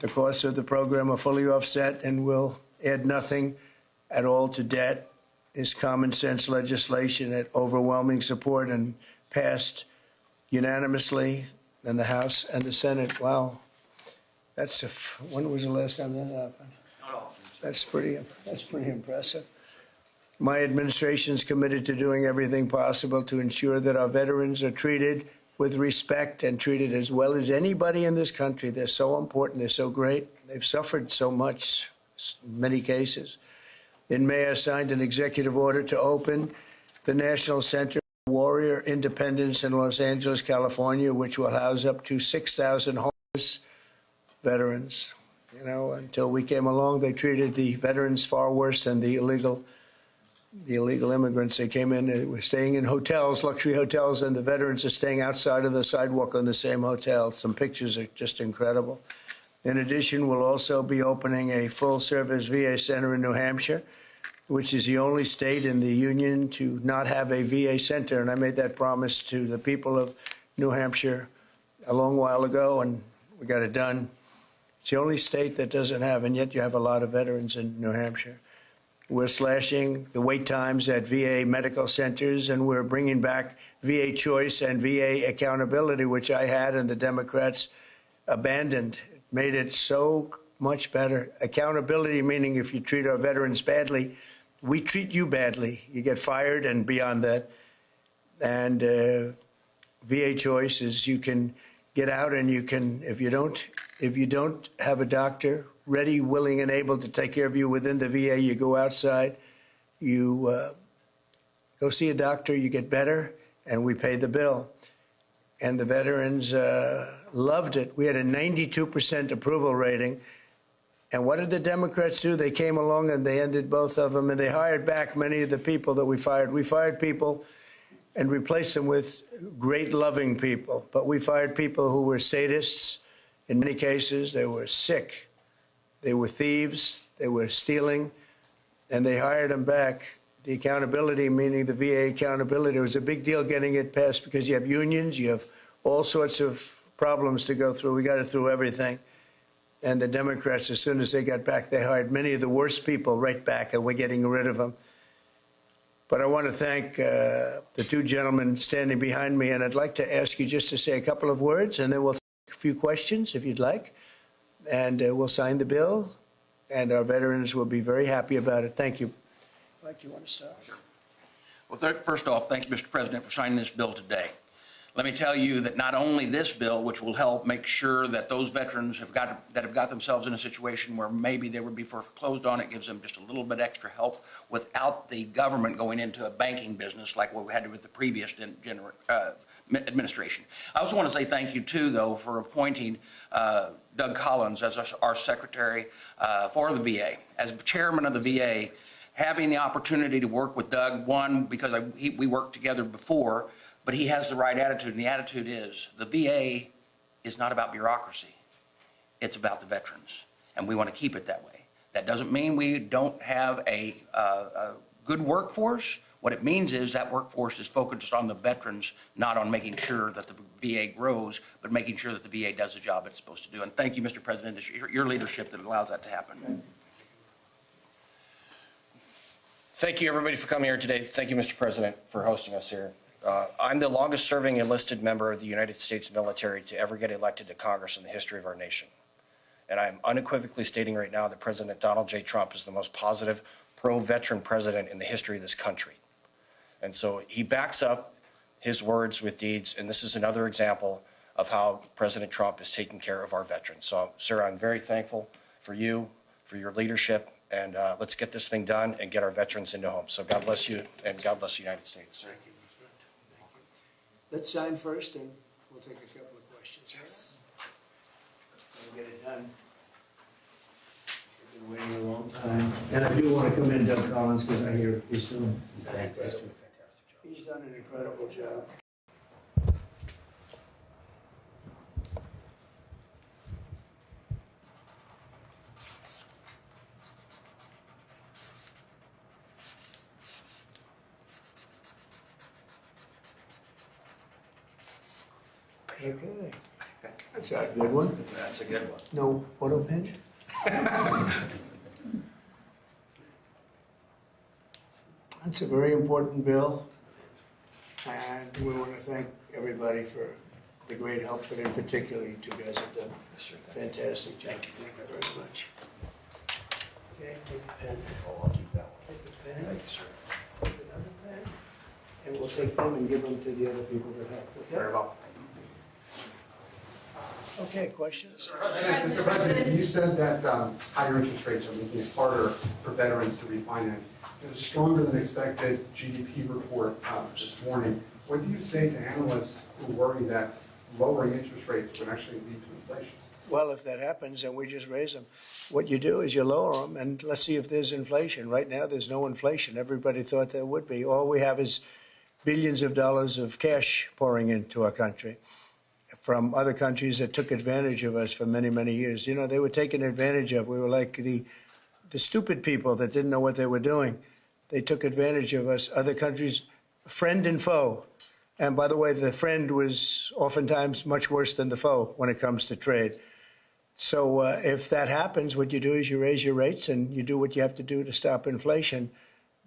The costs of the program are fully offset and will add nothing at all to debt. This common sense legislation had overwhelming support and passed unanimously in the House and the Senate. Wow. When was the last time that happened? That's pretty impressive. My administration is committed to doing everything possible to ensure that our veterans are treated with respect and treated as well as anybody in this country. They're so important. They're so great. They've suffered so much, in many cases. In May, I signed an executive order to open the National Center for Warrior Independence in Los Angeles, California, which will house up to 6,000 homeless veterans. You know, until we came along, they treated the veterans far worse than the illegal immigrants. They came in, they were staying in hotels, luxury hotels, and the veterans are staying outside of the sidewalk on the same hotel. Some pictures are just incredible. In addition, we'll also be opening a full-service VA center in New Hampshire, which is the only state in the union to not have a VA center. And I made that promise to the people of New Hampshire a long while ago, and we got it done. It's the only state that doesn't have, and yet you have a lot of veterans in New Hampshire. We're slashing the wait times at VA medical centers, and we're bringing back VA choice and VA accountability, which I had and the Democrats abandoned. It made it so much better. Accountability, meaning if you treat our veterans badly, we treat you badly. You get fired and beyond that. And VA choice is you can get out and you can, if you don't have a doctor ready, willing, and able to take care of you within the VA, you go outside, you go see a doctor, you get better, and we pay the bill. And the veterans loved it. We had a 92% approval rating. And what did the Democrats do? They came along and they ended both of them, and they hired back many of the people that we fired. We fired people and replaced them with great, loving people. But we fired people who were sadists. In many cases, they were sick. They were thieves. They were stealing. And they hired them back. The accountability, meaning the VA accountability, it was a big deal getting it passed because you have unions, you have all sorts of problems to go through. We got it through everything. And the Democrats, as soon as they got back, they hired many of the worst people right back, and we're getting rid of them. But I want to thank the two gentlemen standing behind me, and I'd like to ask you just to say a couple of words, and then we'll take a few questions, if you'd like. And we'll sign the bill, and our veterans will be very happy about it. Thank you. Mike, do you want to start? Sure. Well, first off, thank you, Mr. President, for signing this bill today. Let me tell you that not only this bill, which will help make sure that those veterans have got themselves in a situation where maybe they would be foreclosed on, it gives them just a little bit extra help without the government going into a banking business like what we had with the previous administration. I also want to say thank you, too, though, for appointing Doug Collins as our secretary for the VA. As chairman of the VA, having the opportunity to work with Doug, one, because we worked together before, but he has the right attitude, and the attitude is the VA is not about bureaucracy. It's about the veterans, and we want to keep it that way. That doesn't mean we don't have a good workforce. What it means is that workforce is focused on the veterans, not on making sure that the VA grows, but making sure that the VA does the job it's supposed to do. And thank you, Mr. President, it's your leadership that allows that to happen. Thank you, everybody, for coming here today. Thank you, Mr. President, for hosting us here. I'm the longest serving enlisted member of the United States military to ever get elected to Congress in the history of our nation. And I'm unequivocally stating right now that President Donald J. Trump is the most positive pro-veteran president in the history of this country. And so he backs up his words with deeds, and this is another example of how President Trump is taking care of our veterans. So, sir, I'm very thankful for you, for your leadership, and let's get this thing done and get our veterans into homes. So God bless you, and God bless the United States. Thank you, my friend. Thank you. Let's sign first, and we'll take a couple of questions. Yes. We'll get it done. We've been waiting a long time. And I do want to commend Doug Collins because I hear he's doing a fantastic job. He's done an incredible job. Okay. That's a good one. That's a good one. No auto pen? That's a very important bill, and we want to thank everybody for the great help, but in particular, you two guys have done a fantastic job. Thank you very much. Okay, take a pen. Oh, I'll keep that one. Take a pen. Thank you, sir. Take another pen. And we'll take them and give them to the other people that helped. Okay? Very well. Okay, questions? Mr. President, you said that higher interest rates are making it harder for veterans to refinance. There's a stronger than expected GDP report this morning. What do you say to analysts who worry that lowering interest rates would actually lead to inflation? Well, if that happens, then we just raise them. What you do is you lower them, and let's see if there's inflation. Right now, there's no inflation. Everybody thought there would be. All we have is billions of dollars of cash pouring into our country from other countries that took advantage of us for many, many years. You know, they were taken advantage of. We were like the stupid people that didn't know what they were doing. They took advantage of us. Other countries, friend and foe. And by the way, the friend was oftentimes much worse than the foe when it comes to trade. So if that happens, what you do is you raise your rates and you do what you have to do to stop inflation.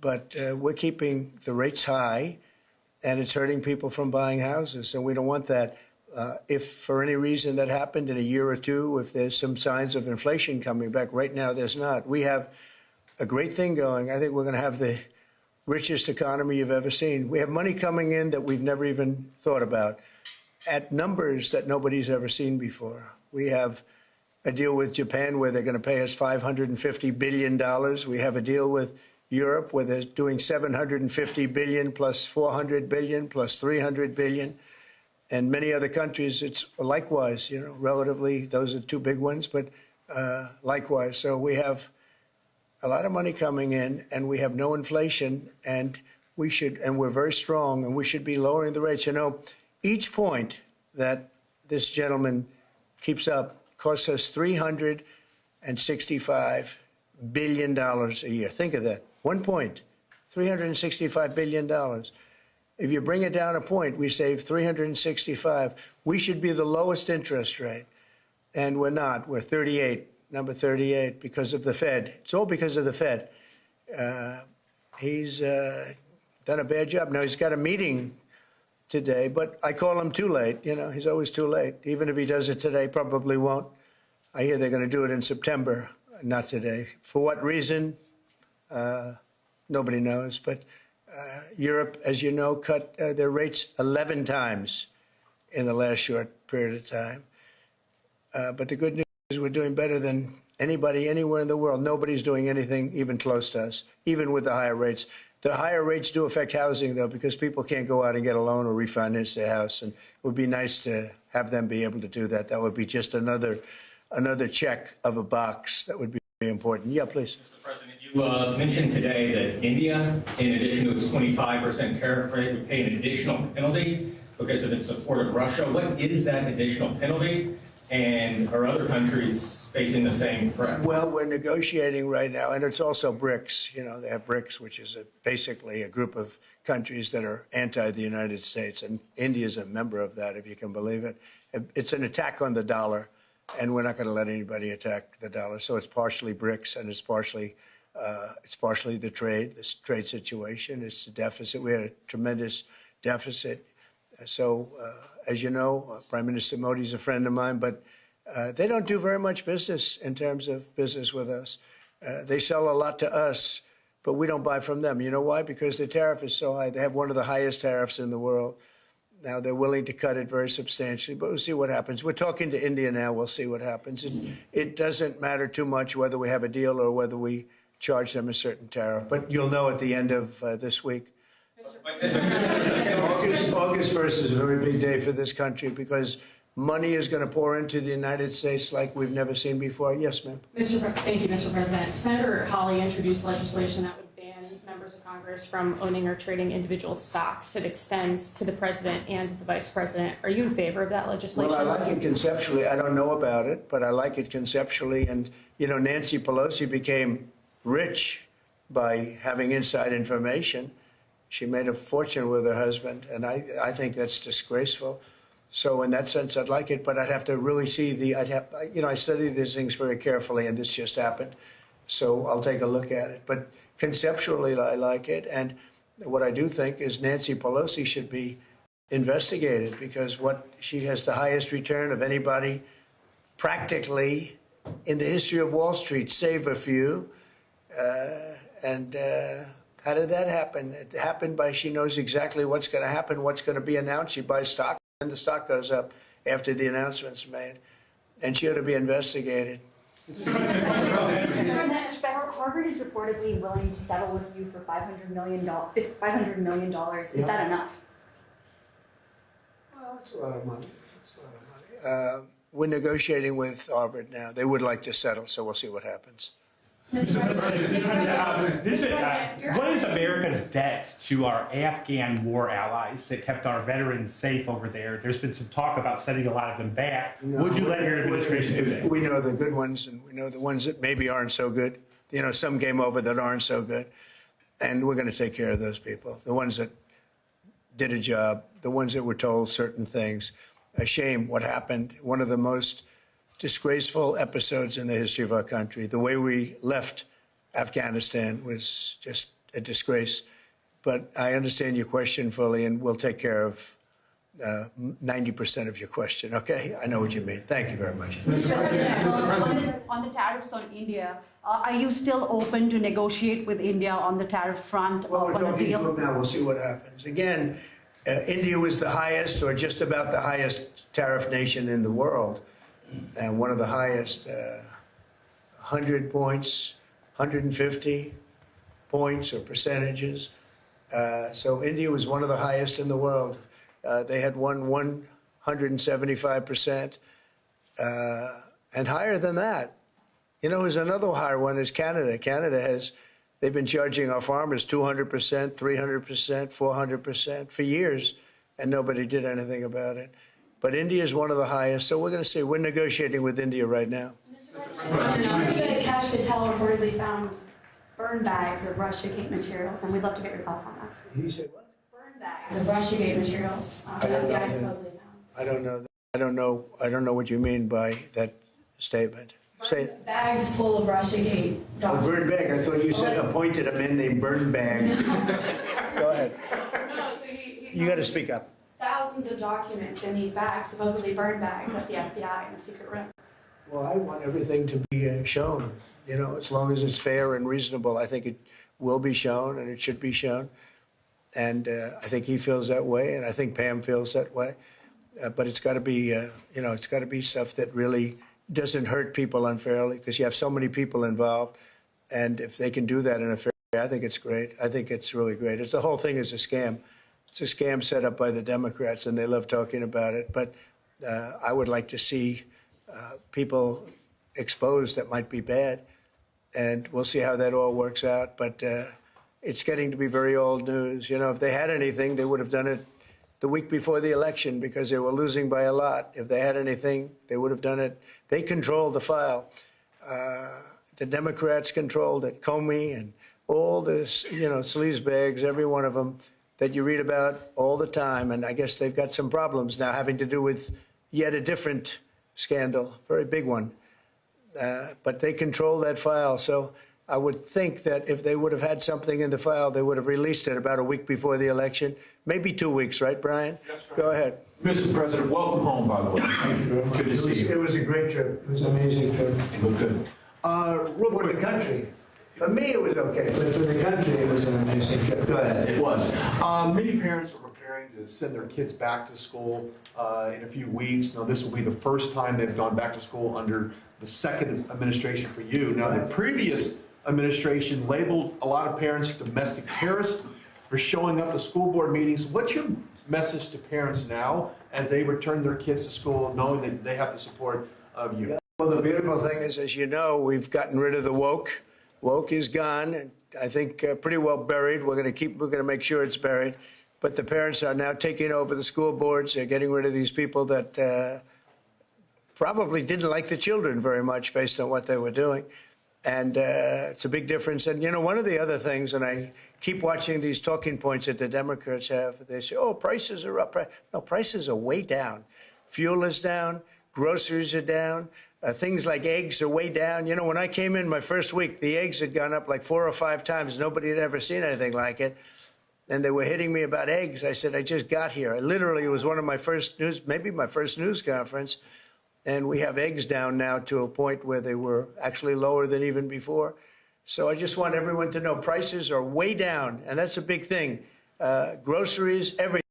But we're keeping the rates high, and it's hurting people from buying houses, and we don't want that. If for any reason that happened in a year or two, if there's some signs of inflation coming back, right now there's not. We have a great thing going. I think we're going to have the richest economy you've ever seen. We have money coming in that we've never even thought about at numbers that nobody's ever seen before. We have a deal with Japan where they're going to pay us $550 billion. We have a deal with Europe where they're doing $750 billion plus $400 billion plus $300 billion. And many other countries, it's likewise, you know, relatively, those are two big ones, but likewise. So we have a lot of money coming in, and we have no inflation, and we're very strong, and we should be lowering the rates. You know, each point that this gentleman keeps up costs us $365 billion a year. Think of that. 1 point, $365 billion. If you bring it down a point, we save 365. We should be the lowest interest rate, and we're not. We're 38, number 38, because of the Fed. It's all because of the Fed. He's done a bad job. Now, he's got a meeting today, but I call him too late. You know, he's always too late. Even if he does it today, probably won't. I hear they're going to do it in September, not today. For what reason? Nobody knows, but Europe, as you know, cut their rates 11 times in the last short period of time. But the good news is we're doing better than anybody anywhere in the world. Nobody's doing anything even close to us, even with the higher rates. The higher rates do affect housing, though, because people can't go out and get a loan or refinance their house. And it would be nice to have them be able to do that. That would be just another check of a box that would be very important. Yeah, please. Mr. President, you mentioned today that India, in addition to its 25% tariff rate, would pay an additional penalty because of its support of Russia. What is that additional penalty? And are other countries facing the same threat? Well, we're negotiating right now, and it's also BRICS. You know, they have BRICS, which is basically a group of countries that are anti the United States, and India is a member of that, if you can believe it. It's an attack on the dollar, and we're not going to let anybody attack the dollar. So it's partially BRICS, and it's partially the trade situation. It's the deficit. We had a tremendous deficit. So, as you know, Prime Minister Modi is a friend of mine, but they don't do very much business in terms of business with us. They sell a lot to us, but we don't buy from them. You know why? Because the tariff is so high. They have one of the highest tariffs in the world. Now, they're willing to cut it very substantially, but we'll see what happens. We're talking to India now. We'll see what happens. It doesn't matter too much whether we have a deal or whether we charge them a certain tariff, but you'll know at the end of this week. August 1st is a very big day for this country because money is going to pour into the United States like we've never seen before. Yes, ma'am. Thank you, Mr. President. Senator Hawley introduced legislation that would ban members of Congress from owning or trading individual stocks. It extends to the president and to the vice president. Are you in favor of that legislation? Well, I like it conceptually. I don't know about it, but I like it conceptually. And, you know, Nancy Pelosi became rich by having inside information. She made a fortune with her husband, and I think that's disgraceful. So in that sense, I'd like it, but I'd have to really see I study these things very carefully, and this just happened. So I'll take a look at it. But conceptually, I like it. And what I do think is Nancy Pelosi should be investigated, because she has the highest return of anybody practically in the history of Wall Street, save a few. How did that happen? It happened by she knows exactly what's going to happen, what's going to be announced. She buys stock, and the stock goes up after the announcement's made. And she ought to be investigated. Harvard is reportedly willing to settle with you for $500 million. Is that enough? Well, it's a lot of money. We're negotiating with Harvard now. They would like to settle, so we'll see what happens. Mr. President, What is America's debt to our Afghan war allies that kept our veterans safe over there? There's been some talk about sending a lot of them back. Would you let your administration do that? We know the good ones, and we know the ones that maybe aren't so good. Some came over that aren't so good. And we're going to take care of those people, the ones that did a job, the ones that were told certain things. A shame what happened. One of the most disgraceful episodes in the history of our country. The way we left Afghanistan was just a disgrace. But I understand your question fully, and we'll take care of 90% of your question, okay? I know what you mean. Thank you very much. Mr. President, on the tariffs on India, are you still open to negotiate with India on the tariff front Well, we're on a talking to deal? them now. We'll see what happens. Again, India was the highest, or just about the highest tariff nation in the world. And one of the highest, 100 points, 150 points or percentages. So India was one of the highest in the world. They had won 175%, and higher than that. There's another higher one is Canada. They've been charging our farmers 200%, 300%, 400% for years, and nobody did anything about it. But India is one of the highest, so we're going to see. We're negotiating with India right now. Mr. President, Cash Patel reportedly found burn bags of Russiagate materials, and we'd love to get your thoughts on that. He said what? Burn bags of Russiagate materials that the FBI supposedly found. I don't know. I don't know what you mean by that statement. Say it. Bags full of Russiagate A documents. burn bag. I thought you said appointed them in the burn bag. Go ahead. No, so he You got to speak up. thousands of documents in these bags, supposedly burned bags at the FBI in the secret room. Well, I want everything to be shown, as long as it's fair and reasonable. I think it will be shown, and it should be shown. And I think he feels that way, and I think Pam feels that way. But it's got to be, it's got to be stuff that really doesn't hurt people unfairly, because you have so many people involved. And if they can do that in a fair way, I think it's great. I think it's really great. The whole thing is a scam. It's a scam set up by the Democrats, and they love talking about it. But I would like to see people exposed that might be bad, and we'll see how that all works out. But it's getting to be very old news. If they had anything, they would have done it the week before the election, because they were losing by a lot. If they had anything, they would have done it. They controlled the file. The Democrats controlled it. Comey and all this, sleazebags, every one of them that you read about all the time. And I guess they've got some problems now having to do with yet a different scandal, very big one. But they control that file. So I would think that if they would have had something in the file, they would have released it about a week before the election, maybe 2 weeks, right, Brian? Go ahead. Mr. President, welcome home, by the way. Thank you very much. Good to see you. It was a great trip. It was an amazing trip. You look good. Real For the quick, country. For me, it was okay, but for the country, it was an amazing trip. Go ahead. it was. Many parents are preparing to send their kids back to school in a few weeks. Now, this will be the first time they've gone back to school under the second administration for you. Now, the previous administration labeled a lot of parents domestic terrorists for showing up to school board meetings. What's your message to parents now as they return their kids to school, knowing that they have the support of you? Well, the beautiful thing is, as you know, we've gotten rid of the woke. Woke is gone, and I think pretty well buried. We're going to make sure it's buried. But the parents are now taking over the school boards. They're getting rid of these people that probably didn't like the children very much based on what they were doing. And it's a big difference. And, one of the other things, and I keep watching these talking points that the Democrats have, they say, oh, prices are up. No, prices are way down. Fuel is down. Groceries are down. Things like eggs are way down. You know, when I came in my first week, the eggs had gone up like 4 or 5 times. Nobody had ever seen anything like it. And they were hitting me about eggs. I said, I just got here. I literally, it was one of my first news, maybe my first news conference. And we have eggs down now to a point where they were actually lower than even before. So I just want everyone to know prices are way down. And that's a big thing. Groceries, everything.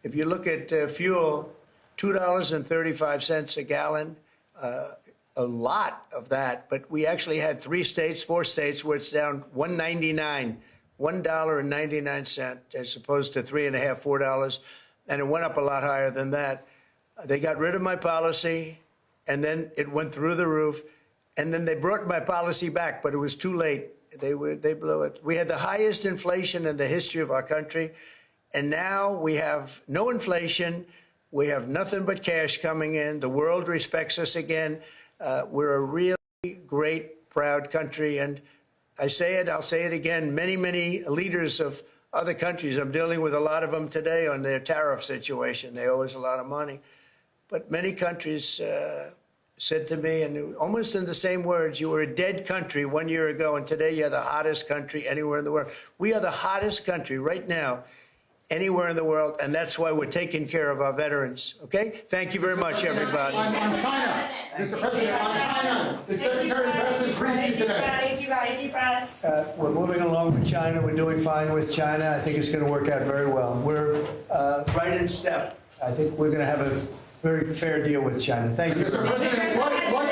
If you look at fuel, $2.35 a gallon, a lot of that. But we actually had 4 states where it's down $1.99, $1.99 as opposed to $3.50, $4. And it went up a lot higher than that. They got rid of my policy, and then it went through the roof. And then they brought my policy back, but it was too late. They blew it. We had the highest inflation in the history of our country. And now we have no inflation. We have nothing but cash coming in. The world respects us again. We're a really great, proud country. And I say it, I'll say it again, many, many leaders of other countries, I'm dealing with a lot of them today on their tariff situation. They owe us a lot of money. But many countries said to me, and almost in the same words, you were a dead country 1 year ago, and today you're the hottest country anywhere in the world. We are the hottest country right now anywhere in the world, and that's why we're taking care of our veterans. Okay? Thank you very much, everybody. On China, Mr. President, on China, the Secretary of Defense briefing today. Thank you guys. We're moving along with China. We're doing fine with China. I think it's going to work out very well. We're right in step. I think we're going to have a very fair deal with China. Thank you. Mr. President, what